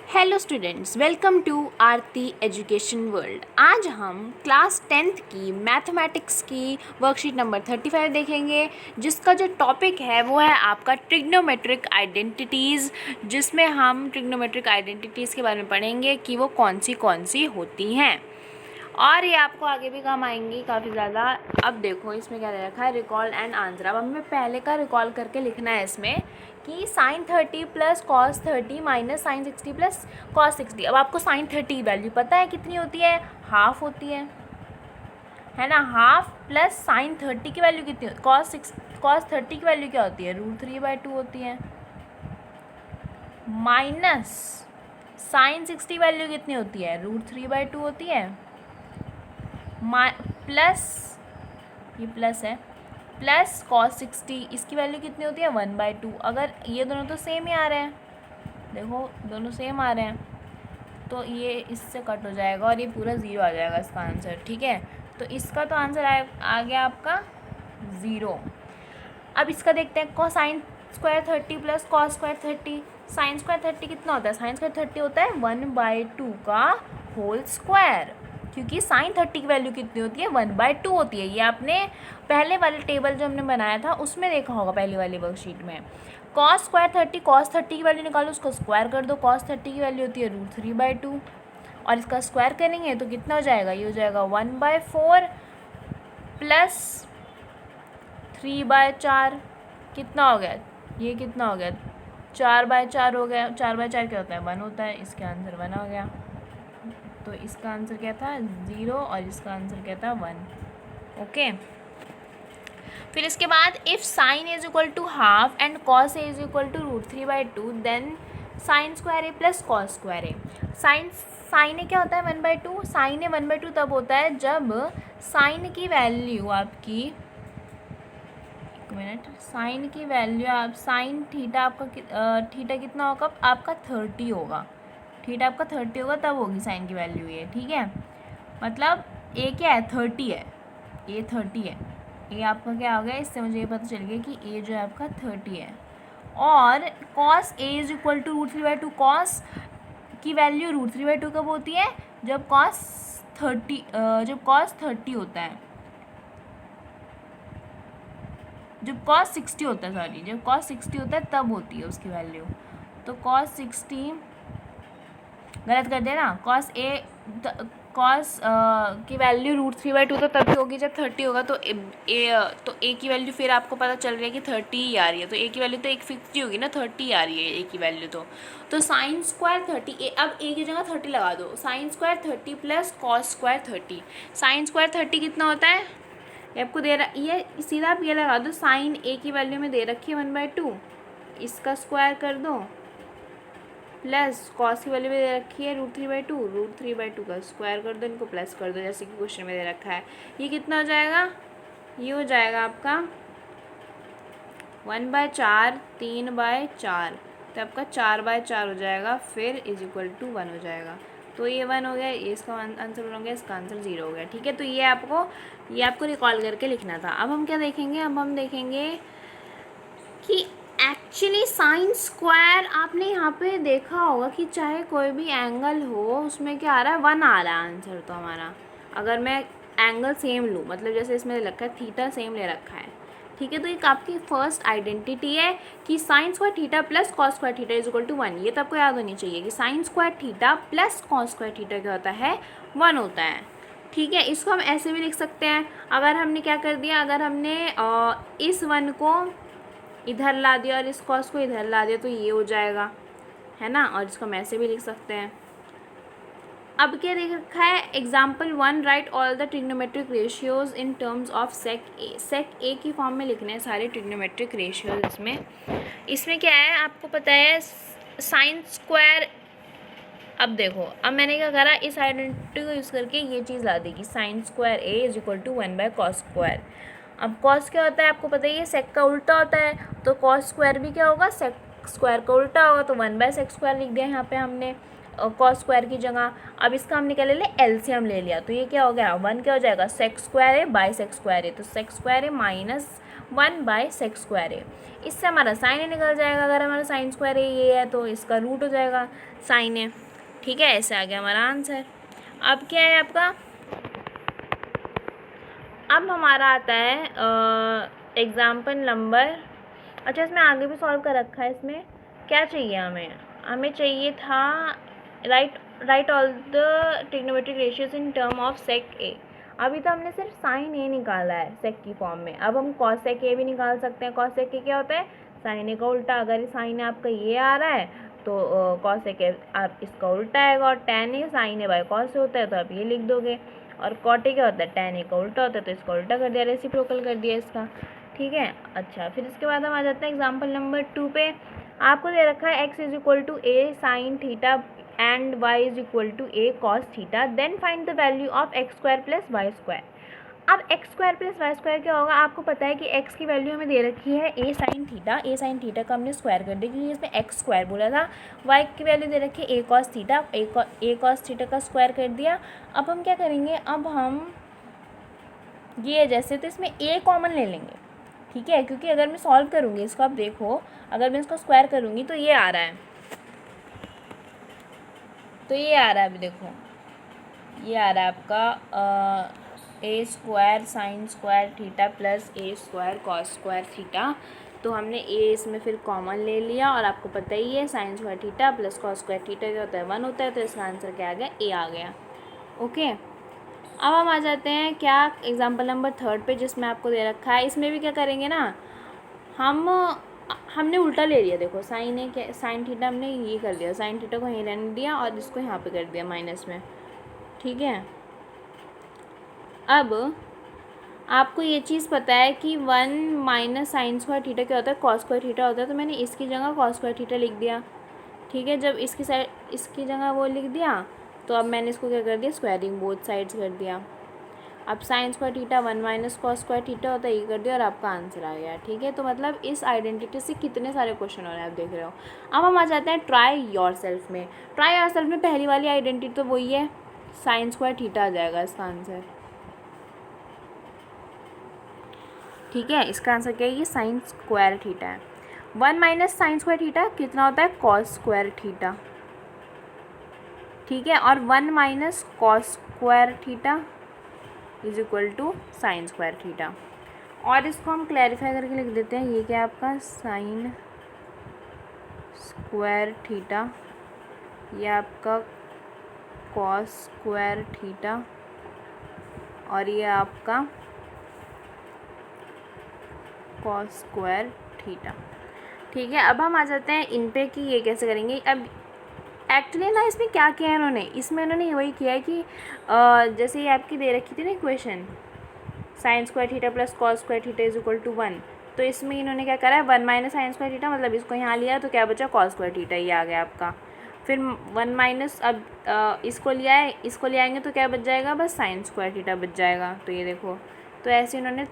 Hello students, welcome to Aarti education world. आज हम class 10th की मैथमेटिक्स की वर्कशीट नंबर 35 देखेंगे, जिसका जो टॉपिक है वो है आपका ट्रिग्नोमेट्रिक आइडेंटिटीज़, जिसमें हम ट्रिग्नोमेट्रिक आइडेंटिटीज़ के बारे में पढ़ेंगे कि वो कौन सी होती हैं और ये आपको आगे भी काम आएंगी काफ़ी ज़्यादा। अब देखो इसमें क्या दे रखा है, रिकॉल एंड आंसर। अब हमें पहले का रिकॉल करके लिखना है इसमें कि sin 30 plus cos 30 minus sin 60 plus cos 60। अब आपको sin 30 की वैल्यू पता है कितनी होती है, हाफ होती है ना। हाफ प्लस sin 30 की वैल्यू कितनी होती है, कॉस 30 की वैल्यू क्या होती है, √3/2 होती है, माइनस sin 60 वैल्यू कितनी होती है, √3/2 होती है, प्लस ये प्लस है, प्लस कॉस 60 इसकी वैल्यू कितनी होती है, 1/2। अगर ये दोनों तो सेम ही आ रहे हैं, देखो दोनों सेम आ रहे हैं, तो ये इससे कट हो जाएगा और ये पूरा ज़ीरो आ जाएगा इसका आंसर। ठीक है, तो इसका तो आंसर आ गया आपका 0। अब इसका देखते हैं, cosine square 30 plus cos square 30। Sine square 30 कितना होता है, साइन स्क्वायर 30 होता है 1/2 का होल स्क्वायर, क्योंकि साइन 30 की वैल्यू कितनी होती है, 1/2 होती है। ये आपने पहले वाले टेबल जो हमने बनाया था उसमें देखा होगा, पहली वाली वर्कशीट में। कॉस स्क्वायर 30, कॉस 30 की वैल्यू निकालो, उसको स्क्वायर कर दो। कॉस 30 की वैल्यू होती है √3/2 और इसका स्क्वायर करेंगे तो कितना हो जाएगा, ये हो जाएगा 1/4 प्लस 3/4। कितना हो गया, ये कितना हो गया, 4/4 हो गया। 4/4 क्या होता है, 1 होता है। इसका आंसर 1 हो गया। तो इसका आंसर क्या था, 0 और इसका आंसर क्या था, 1। ओके, फिर इसके बाद if sine is equal to half and cos A is equal to √3/2 then sine square A plus cos square A. Sine A क्या होता है, 1/2। साइन ए 1/2 तब होता है जब साइन की वैल्यू आपकी, एक मिनट, साइन की वैल्यू आप साइन थीटा आपका थीटा कितना होगा आपका 30 होगा। थीटा आपका 30 होगा तब होगी साइन की वैल्यू ये। ठीक है, मतलब ए क्या है, 30 है, ए 30 है। ए आपका क्या हो गया, इससे मुझे ये पता चल गया कि ए जो है आपका 30 है। और cos A is equal to √3/2। Cos की वैल्यू √3/2 कब होती है, जब कॉस 30 होता है, जब कॉस 60 होता है, सॉरी, जब कॉस 60 होता है तब होती है उसकी वैल्यू। तो कॉस 60 गलत कर दिया ना, कॉस की वैल्यू √3/2 तो तभी होगी जब 30 होगा। तो ए की वैल्यू फिर आपको पता चल रहा है कि 30 ही आ रही है, तो ए की वैल्यू तो 150 होगी ना, 30 आ रही है ए की वैल्यू। तो साइन स्क्वायर 30, अब ए की जगह 30 लगा दो, sine square 30 plus cos square 30। Sine square 30 कितना होता है, ये आपको दे रहा, ये सीधा आप ये लगा दो, साइन ए की वैल्यू में दे रखी है 1/2, इसका स्क्वायर कर दो, प्लस कॉस की वैल्यू में दे रखी है √3/2, √3/2 का स्क्वायर कर दो, इनको प्लस कर दो जैसे कि क्वेश्चन में दे रखा है। ये कितना हो जाएगा, ये हो जाएगा आपका 1/4, 3/4, तो आपका 4/4 हो जाएगा, फिर इज इक्वल टू 1 हो जाएगा। तो ये 1 हो गया, ये इसका आंसर हो गया, इसका आंसर 0 हो गया। ठीक है, तो ये आपको रिकॉल करके लिखना था। अब हम क्या देखेंगे, अब हम देखेंगे कि एक्चुअली साइन स्क्वायर आपने यहाँ पे देखा होगा कि चाहे कोई भी एंगल हो उसमें क्या आ रहा है, 1 आ रहा है आंसर। तो हमारा अगर मैं एंगल सेम लूँ, मतलब जैसे इसमें रखा है थीटा सेम ले रखा है, ठीक है, तो एक आपकी फर्स्ट आइडेंटिटी है कि sine square theta plus cos square theta is equal to 1। ये तो आपको याद होनी चाहिए कि sine square theta plus cos square theta क्या होता है, 1 होता है। ठीक है, इसको हम ऐसे भी लिख सकते हैं, अगर हमने क्या कर दिया, अगर हमने इस 1 को इधर ला दिया और इस कॉस को इधर ला दिया तो ये हो जाएगा, है ना। और इसको हम ऐसे भी लिख सकते हैं। अब क्या देख रखा है, example 1, right all the trigonometric ratios in terms of sec A. Sec A की फॉर्म में लिखने हैं सारे ट्रिग्नोमेट्रिक रेशियोज। इसमें क्या है आपको पता है, साइन स्क्वायर। अब देखो, अब मैंने क्या करा, इस आइडेंटिटी को यूज़ करके ये चीज़ ला दी कि sine square A is equal to 1/cos square. अब कॉस क्या होता है आपको पता ही है, सेक का उल्टा होता है, तो कॉस स्क्वायर भी क्या होगा, सेक स्क्वायर का उल्टा होगा, तो 1/sec स्क्वायर लिख दिया यहाँ पे हमने कॉस स्क्वायर की जगह। अब इसका हमने क्या ले लिया, एलसीएम ले लिया, तो ये क्या हो गया, 1 क्या हो जाएगा, सेक स्क्वायर है बाई सेक स्क्वायर है, तो सेक स्क्वायर है माइनस 1/sec²a। इससे हमारा साइन ए निकल जाएगा। अगर हमारा साइन स्क्वायर ए ये है तो इसका रूट हो जाएगा साइन ए। ठीक है, ऐसे आ गया हमारा आंसर। अब क्या है आपका, अब हमारा आता है एग्जाम्पल नंबर, अच्छा इसमें आगे भी सॉल्व कर रखा है। इसमें क्या चाहिए हमें चाहिए था right all the trigonometric ratios in term of sec A. अभी तो हमने सिर्फ साइन ए निकाला है सेक की फॉर्म में, अब हम कॉस सेक ए भी निकाल सकते हैं। कॉस सेक ए क्या होता है, साइन ए का उल्टा। अगर साइन आपका ये आ रहा है तो कॉस सेक ए आप इसका उल्टा आएगा, और tan A sine A by cos से होता है तो आप ये लिख दोगे। और कॉट ए क्या होता है, टेन ए का उल्टा होता है तो इसका उल्टा कर दिया, रेसिप्रोकल कर दिया इसका। ठीक है, अच्छा फिर इसके बाद हम आ जाते हैं एग्जाम्पल नंबर 2 पे। आपको दे रखा है x = a sine theta and y = a cos theta, then find the value of x² + y²। अब x² + y² क्या होगा, आपको पता है कि x की वैल्यू हमें दे रखी है a sine theta. a sine theta का हमने स्क्वायर कर दिया क्योंकि इसमें x² बोला था। y की वैल्यू दे रखी है a cos theta, a cos theta का स्क्वायर कर दिया। अब हम क्या करेंगे, अब हम ये जैसे तो इसमें a कॉमन ले लेंगे। ठीक है, क्योंकि अगर मैं सॉल्व करूँगी इसको, आप देखो अगर मैं इसको स्क्वायर करूँगी तो ये आ रहा है, तो ये आ रहा है, अभी देखो ये आ रहा है आपका a² sign square theta plus a² cos square theta. तो हमने a इसमें फिर कॉमन ले लिया, और आपको पता ही है sine square theta plus cos square theta क्या होता है, 1 होता है। तो इसका आंसर क्या आ गया, a आ गया। ओके, अब हम आ जाते हैं क्या एग्जाम्पल नंबर 3 पे, जिसमें आपको दे रखा है। इसमें भी क्या करेंगे ना, हमने उल्टा ले लिया। देखो साइन थीटा हमने ये कर दिया, साइन थीटा को यहीं रहने दिया और इसको यहाँ पे कर दिया माइनस में। ठीक है, अब आपको ये चीज़ पता है कि 1 - साइन स्क्वायर थीटा क्या होता है, कॉस स्क्वायर थीटा होता है। तो मैंने इसकी जगह कॉस स्क्वायर थीटा लिख दिया। ठीक है, जब इसकी जगह वो लिख दिया तो अब मैंने इसको क्या कर दिया, स्क्वायरिंग बोथ साइड्स कर दिया। अब sign square theta 1 - cos square theta होता है, ये कर दिया और आपका आंसर आ गया। ठीक है, तो मतलब इस आइडेंटिटी से कितने सारे क्वेश्चन हो रहे हैं आप देख रहे हो। अब हम आ जाते हैं ट्राई योरसेल्फ में। ट्राई योरसेल्फ में पहली वाली आइडेंटिटी तो वही है, साइन स्क्वायर थीटा आ जाएगा इसका आंसर। ठीक है, इसका आंसर क्या है, ये साइन स्क्वायर थीटा है। 1 - साइन स्क्वायर थीटा कितना होता है, कॉस स्क्वायर थीटा। ठीक है, और 1 - cos square theta = sign square theta. और इसको हम क्लैरिफाई करके लिख देते हैं, ये क्या है आपका साइन स्क्वायर थीटा, ये आपका कॉस स्क्वायर थीटा, और ये आपका कॉस स्क्वायर थीटा। ठीक है, अब हम आ जाते हैं इन पे कि ये कैसे करेंगे। अब एक्चुअली ना इसमें क्या किया है इन्होंने, इसमें इन्होंने वही किया है कि जैसे ये आपकी दे रखी थी ना equation, sign square theta plus cos square theta = 1। तो इसमें इन्होंने क्या करा है, 1 - साइन स्क्वायर थीटा, मतलब इसको यहाँ लिया तो क्या बचा, कॉस स्क्वायर थीटा, ये आ गया आपका। फिर 1 - अब इसको लिया है, इसको ले आएंगे तो क्या बच जाएगा, बस साइन स्क्वायर थीटा बच जाएगा। तो ये देखो, तो ऐसे इन्होंने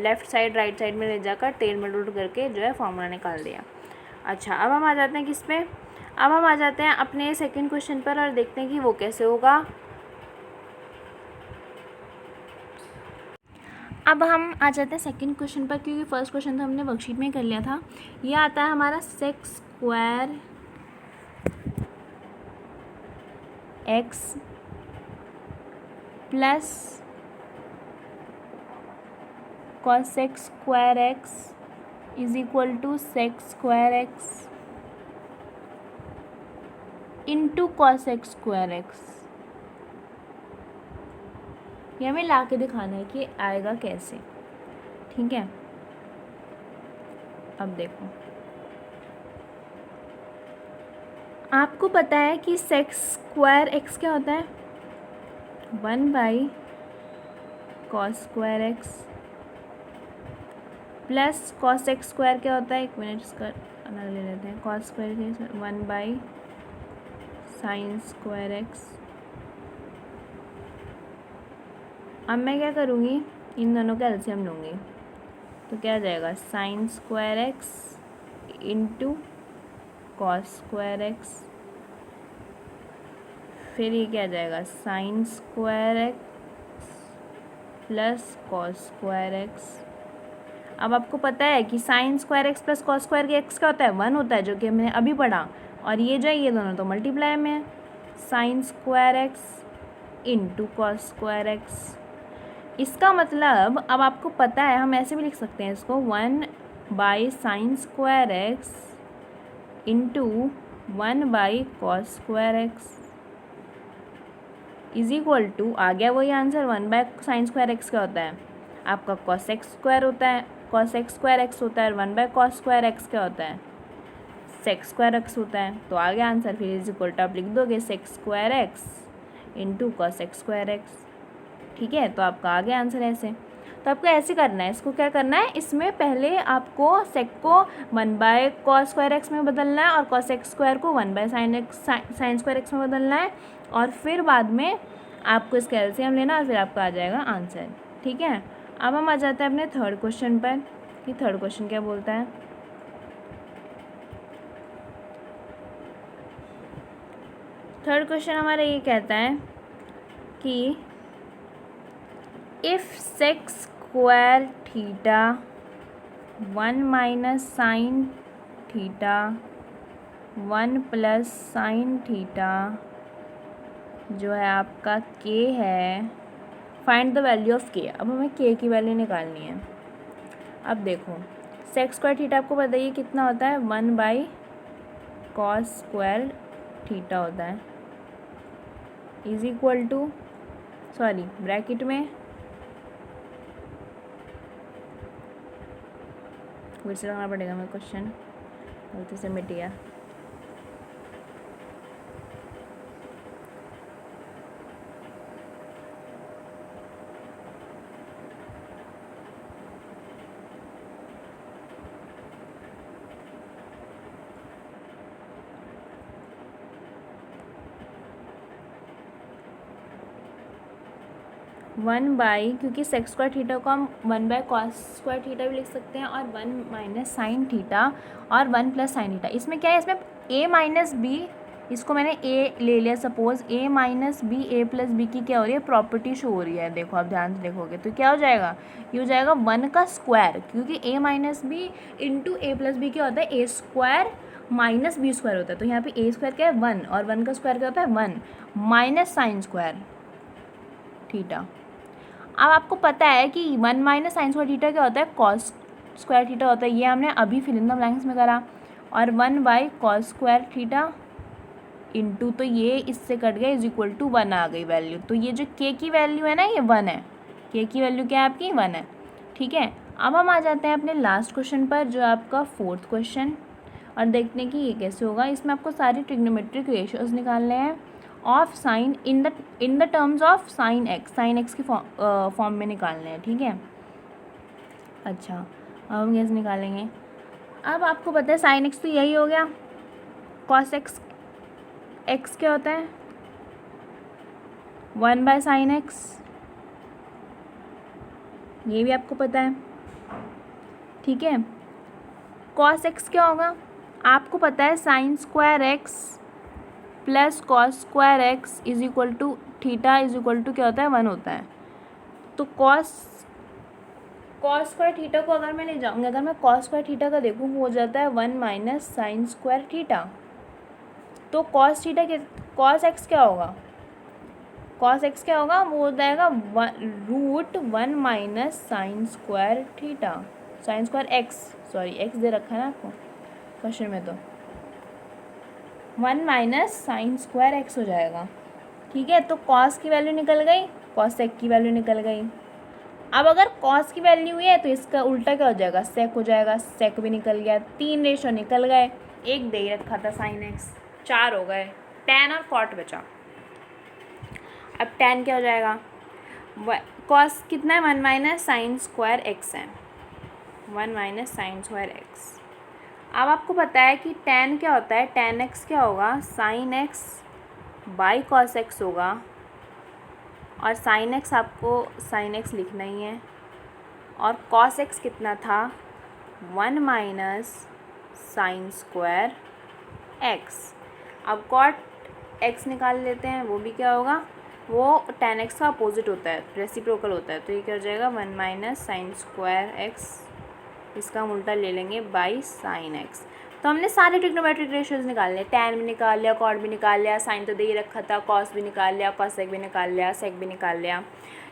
लेफ़्ट साइड राइट साइड में ले जाकर टेल मल्टीप्लाई करके जो है फॉर्मूला निकाल दिया। अच्छा, अब हम आ जाते हैं किस पे, अब हम आ जाते हैं अपने सेकंड क्वेश्चन पर और देखते हैं कि वो कैसे होगा। अब हम आ जाते हैं सेकंड क्वेश्चन पर, क्योंकि फर्स्ट क्वेश्चन तो हमने वर्कशीट में कर लिया था। ये आता है हमारा sec square x plus cosec square x = sec square x into cosec square x. ये हमें ला के दिखाना है कि आएगा कैसे। ठीक है, अब देखो आपको पता है कि सेक स्क्वायर एक्स क्या होता है, 1 / cos square x plus cosec square क्या होता है, 1 मिनट इसका अलग ले लेते हैं, cos square 1 / sign square x. अब मैं क्या करूँगी, इन दोनों का एलसीएम लूँगी तो क्या आ जाएगा, sign square x into cos square x, फिर ये क्या आ जाएगा, sign square x plus cos square x. अब आपको पता है कि sine square x plus cos square के एक्स क्या होता है, 1 होता है, जो कि हमने अभी पढ़ा। और ये जो है ये दोनों तो मल्टीप्लाई में है, sine square x into cos square x. इसका मतलब अब आपको पता है, हम ऐसे भी लिख सकते हैं इसको, 1/sin square x into 1/cos square x is equal to, आ गया वही आंसर, 1/sin स्क्वायर एक्स क्या होता है आपका cos x स्क्वायर होता है, cos x स्क्वायर एक्स होता है, और 1/cos स्क्वायर एक्स क्या होता है sec स्क्वायर एक्स होता है। तो आ गया आंसर, फिर इज इक्वल टू आप लिख दोगे sec square x into cos x square x. ठीक है, तो आपका आ गया आंसर ऐसे। तो आपको ऐसे करना है, इसको क्या करना है, इसमें पहले आपको sec को 1/cos स्क्वायर एक्स में बदलना है और cos x स्क्वायर को 1/sin स्क्वायर एक्स में बदलना है, और फिर बाद में आपको इसका एलसीएम लेना और फिर आपका आ जाएगा आंसर। ठीक है, अब हम आ जाते हैं अपने थर्ड क्वेश्चन पर कि थर्ड क्वेश्चन क्या बोलता है। थर्ड क्वेश्चन हमारा ये कहता है कि if sec square theta 1 - sin theta 1 + sin theta जो है आपका k है, find the value of k। अब हमें k की वैल्यू निकालनी है। अब देखो सेक स्क्वायर थीटा आपको बताइए कितना होता है, 1/cos स्क्वायर थीटा होता है, is equal to, sorry bracket में फिर से लगाना पड़ेगा मैं, क्वेश्चन गलती से मिट गया। क्योंकि सेक स्क्वायर थीटा को हम 1/cos स्क्वायर थीटा भी लिख सकते हैं, और 1 - sin थीटा और 1 + sin थीटा। इसमें क्या है, इसमें a - b, इसको मैंने a ले लिया suppose, a - b a + b की क्या हो रही है, प्रॉपर्टी शो हो रही है। देखो आप ध्यान से देखोगे तो क्या हो जाएगा, ये हो जाएगा 1 का स्क्वायर, क्योंकि a - b into a + b क्या होता है, a स्क्वायर - b स्क्वायर होता है। तो यहाँ पे a स्क्वायर क्या है 1, और 1 का स्क्वायर क्या होता है 1 - sin स्क्वायर थीटा। अब आपको पता है कि 1 - sin स्क्वायर थीटा क्या होता है, cos स्क्वायर थीटा होता है, ये हमने अभी फिल इन द ब्लैंक्स में करा, और 1/cos स्क्वायर थीटा इंटू, तो ये इससे कट गया, इज इक्वल टू 1 आ गई वैल्यू। तो ये जो k की वैल्यू है ना, ये 1 है, k की वैल्यू क्या है आपकी 1 है। ठीक है, अब हम आ जाते हैं अपने लास्ट क्वेश्चन पर, जो आपका फोर्थ क्वेश्चन, और देखते हैं कि ये कैसे होगा। इसमें आपको सारी ट्रिग्नोमेट्रिक रेशियोज निकालने हैं of sine in the terms of sine x की फॉर्म में निकालने हैं। ठीक है, अच्छा अब हम कैसे निकालेंगे। अब आपको पता है साइन एक्स तो यही हो गया, कॉस एक्स क्या होता है 1/sin एक्स, ये भी आपको पता है। ठीक है, कॉस एक्स क्या होगा, आपको पता है sine square x plus cos square x is equal to theta is equal to क्या होता है 1 होता है। तो कॉस स्क्वायर थीटा को अगर मैं ले जाऊँगी, अगर मैं कॉस स्क्वायर थीटा का देखूँ, वो हो जाता है 1 - sin स्क्वायर थीटा। तो कॉस थीटा के कॉस एक्स क्या होगा, कॉस एक्स क्या होगा, वो हो जाएगा √1 - sin square theta, sin square x, sorry x दे रखा है ना आपको क्वेश्चन में, तो 1 - sin स्क्वायर एक्स हो जाएगा। ठीक है, तो कॉस की वैल्यू निकल गई, कॉस सेक की वैल्यू निकल गई। अब अगर कॉस की वैल्यू हुई है तो इसका उल्टा क्या हो जाएगा, सेक हो जाएगा, सेक भी निकल गया, 3 रेशो निकल गए, एक दे ही रखा था साइन एक्स, 4 हो गए, tan और cot बचा। अब tan क्या हो जाएगा, कॉस कितना है 1 - sin स्क्वायर एक्स है, 1 - sin स्क्वायर एक्स। अब आपको पता है कि tan क्या होता है, tan x क्या होगा, sin x by cos x होगा, और sin x आपको sin x लिखना ही है, और cos x कितना था 1 - sin स्क्वायर x। अब cot x निकाल लेते हैं, वो भी क्या होगा, वो tan x का अपोजिट होता है, रेसिप्रोकल होता है, तो ये क्या हो जाएगा 1 - sin स्क्वायर x इसका हम उल्टा ले लेंगे बाई साइन एक्स। तो हमने सारे ट्रिग्नोमेट्रिक रेशियोज निकाल लिए, टैन भी निकाल लिया, कॉट भी निकाल लिया, साइन तो दे ही रखा था, कॉस भी निकाल लिया, कॉसेक भी निकाल लिया, सेक भी निकाल लिया।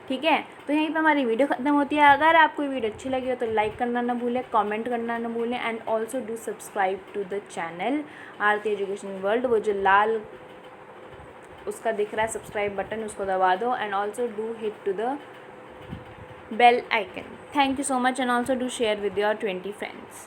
ठीक है, तो यहीं पे हमारी वीडियो ख़त्म होती है। अगर आपको वीडियो अच्छी लगी हो तो लाइक करना ना भूलें, कमेंट करना ना भूलें, and also do subscribe to the channel Aarti education world. वो जो लाल उसका दिख रहा है सब्सक्राइब बटन, उसको दबा दो, and also do hit to the bell icon. Thank you so much, and also do share with your 20 friends.